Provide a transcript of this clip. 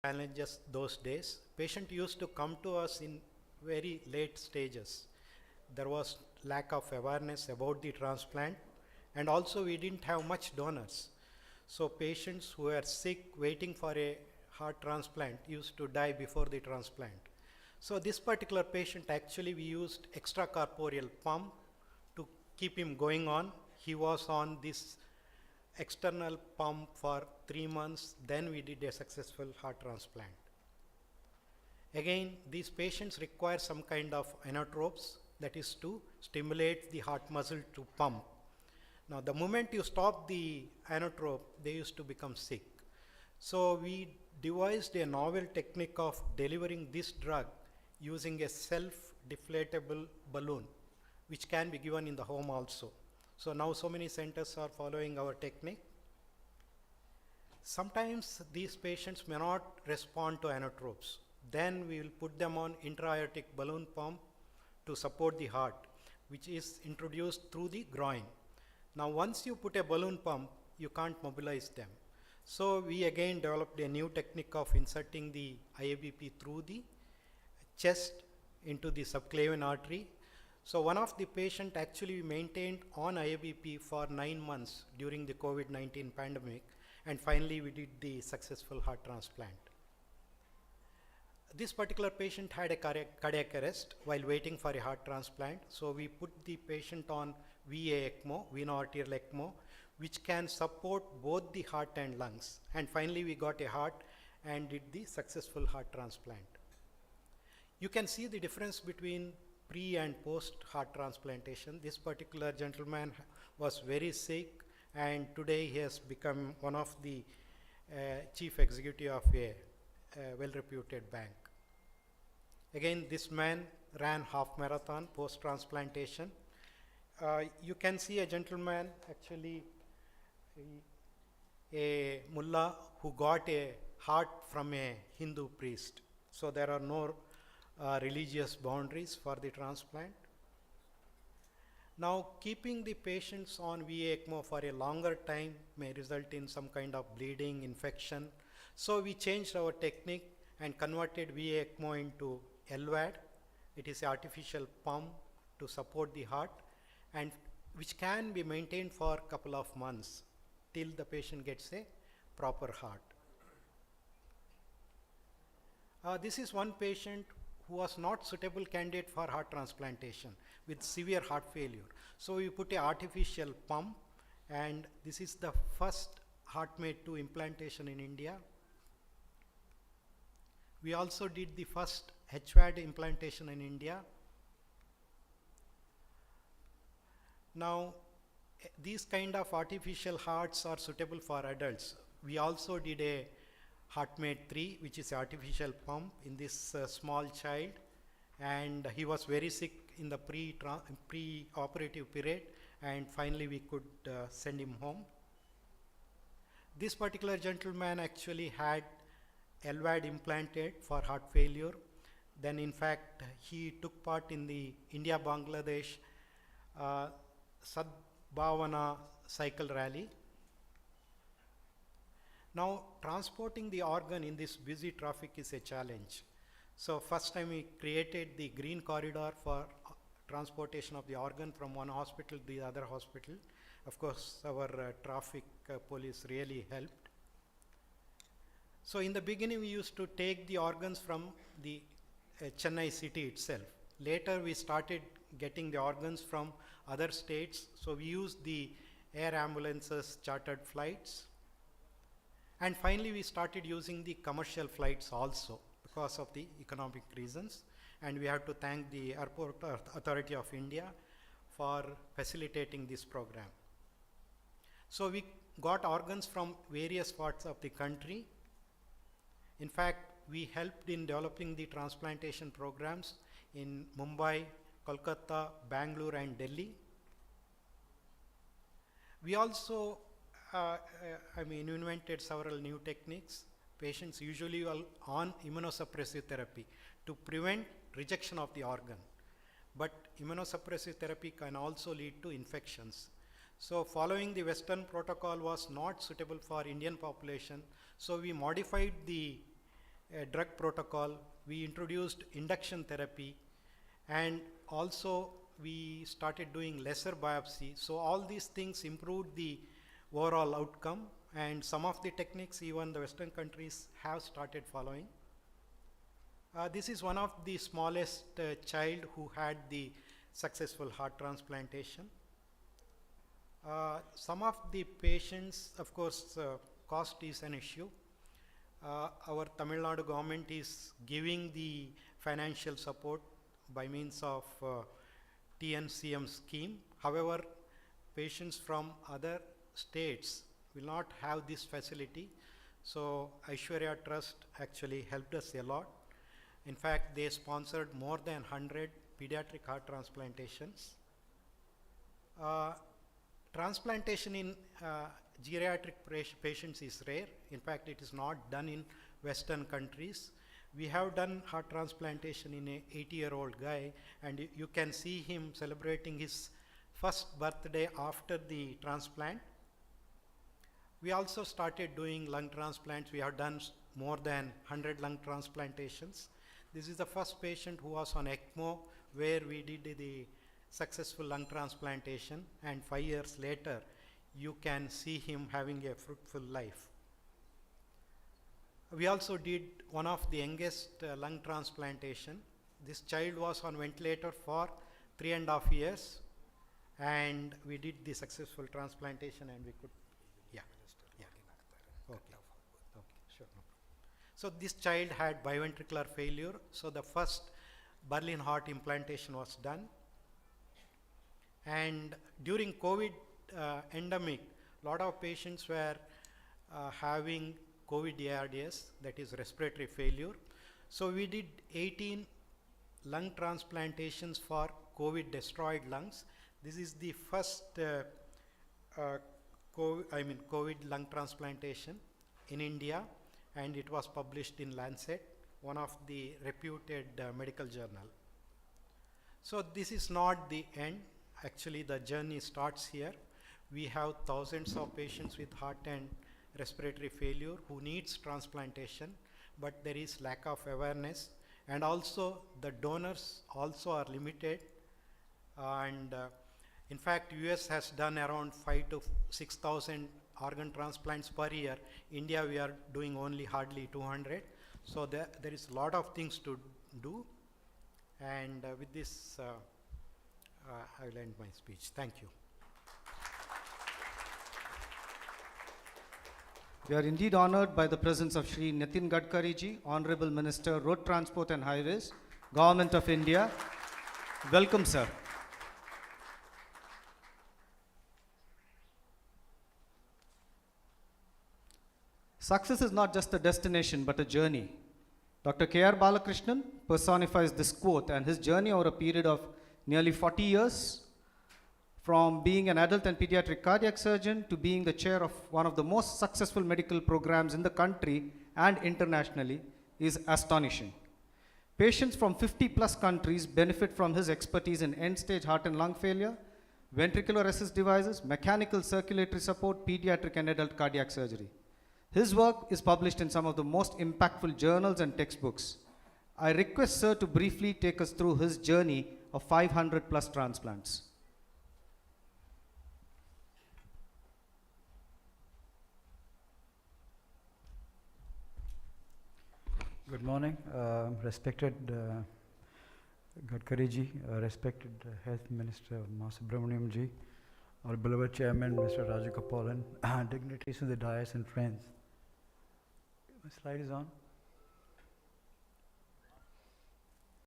challenges those days. Patient used to come to us in very late stages. There was lack of awareness about the transplant, and also we didn't have much donors. So patients who were sick waiting for a heart transplant used to die before the transplant. So this particular patient, actually we used extracorporeal pump to keep him going on. He was on this external pump for 3 months, then we did a successful heart transplant. Again, these patients require some kind of inotropes, that is to stimulate the heart muscle to pump. Now, the moment you stop the inotrope, they used to become sick. So we devised a novel technique of delivering this drug using a self-deflatable balloon, which can be given in the home also. So now so many centers are following our technique. Sometimes these patients may not respond to inotropes. Then we will put them on intra-aortic balloon pump to support the heart, which is introduced through the groin. Now once you put a balloon pump, you can't mobilize them. So we again developed a new technique of inserting the IABP through the chest into the subclavian artery. So one of the patient actually maintained on IABP for 9 months during the COVID-19 pandemic, and finally we did the successful heart transplant. This particular patient had a cardiac arrest while waiting for a heart transplant. So we put the patient on VA ECMO, veno-arterial ECMO, which can support both the heart and lungs. And finally we got a heart and did the successful heart transplant. You can see the difference between pre and post heart transplantation. This particular gentleman was very sick, and today he has become one of the chief executive of a well-reputed bank. Again, this man ran half marathon post transplantation. You can see a gentleman, actually a mullah who got a heart from a Hindu priest. So there are no religious boundaries for the transplant. Now, keeping the patients on VA ECMO for a longer time may result in some kind of bleeding, infection. So we changed our technique and converted VA ECMO into LVAD. It is an artificial pump to support the heart, and which can be maintained for a couple of months till the patient gets a proper heart. This is one patient who was not suitable candidate for heart transplantation with severe heart failure. So we put an artificial pump, and this is the first HeartMate 2 implantation in India. We also did the first HVAD implantation in India. Now, these kind of artificial hearts are suitable for adults. We also did a HeartMate 3, which is artificial pump in this small child, and he was very sick in the pre-operative period, and finally we could send him home. This particular gentleman actually had LVAD implanted for heart failure. Then in fact he took part in the India-Bangladesh Sadbhavana cycle rally. Now, transporting the organ in this busy traffic is a challenge. So first time we created the green corridor for transportation of the organ from one hospital to the other hospital. Of course, our traffic police really helped. So in the beginning, we used to take the organs from the Chennai city itself. Later, we started getting the organs from other states. So we used the air ambulances, chartered flights. And finally, we started using the commercial flights also because of the economic reasons. And we have to thank the Airport Authority of India for facilitating this program. So we got organs from various parts of the country. In fact, we helped in developing the transplantation programs in Mumbai, Kolkata, Bangalore, and Delhi. We also invented several new techniques. Patients usually are on immunosuppressive therapy to prevent rejection of the organ. But immunosuppressive therapy can also lead to infections. So following the Western protocol was not suitable for Indian population. So we modified the a drug protocol, we introduced induction therapy, and also we started doing lesser biopsy. So all these things improved the overall outcome, and some of the techniques even the Western countries have started following. This is one of the smallest child who had the successful heart transplantation. Some of the patients, of course, cost is an issue. Our Tamil Nadu government is giving the financial support by means of TNCM scheme. However, patients from other states will not have this facility. So Aishwarya Trust actually helped us a lot. In fact, they sponsored more than 100 pediatric heart transplantations. Transplantation in geriatric patients is rare. In fact, it is not done in Western countries. We have done heart transplantation in a 80-year-old guy, and you can see him celebrating his first birthday after the transplant. We also started doing lung transplants. We have done more than 100 lung transplantations. This is the first patient who was on ECMO, where we did the successful lung transplantation, and 5 years later you can see him having a fruitful life. We also did one of the youngest lung transplantation. This child was on ventilator for 3.5 years, and we did the successful transplantation, and we could, okay, sure, no problem. So this child had biventricular failure, so the first Berlin heart implantation was done. And during COVID endemic, lot of patients were having COVID ARDS, that is respiratory failure. So we did 18 lung transplantations for COVID destroyed lungs. This is the first COVID lung transplantation in India, and it was published in Lancet, one of the reputed medical journal. So this is not the end. Actually, the journey starts here. We have thousands of patients with heart and respiratory failure who needs transplantation, but there is lack of awareness, and also the donors also are limited. And in fact, US has done around 5,000 to 6,000 organ transplants per year. India, we are doing only hardly 200. So there is a lot of things to do. And with this, I will end my speech. Thank you. We are indeed honored by the presence of Shri Nitin Gadkari ji, Honorable Minister, Road Transport and Highways, Government of India. Welcome, sir. Success is not just a destination, but a journey. Dr. K.R. Balakrishnan personifies this quote, and his journey over a period of nearly 40 years, from being an adult and pediatric cardiac surgeon to being the chair of one of the most successful medical programs in the country and internationally, is astonishing. Patients from 50+ countries benefit from his expertise in end-stage heart and lung failure, ventricular assist devices, mechanical circulatory support, pediatric and adult cardiac surgery. His work is published in some of the most impactful journals and textbooks. I request sir to briefly take us through his journey of 500+ transplants. Good morning, respected Gadkari ji, respected Health Minister Subramaniam ji, our beloved Chairman Mr. Raju Kapolan, dignitaries of the dais and friends. My slide is on.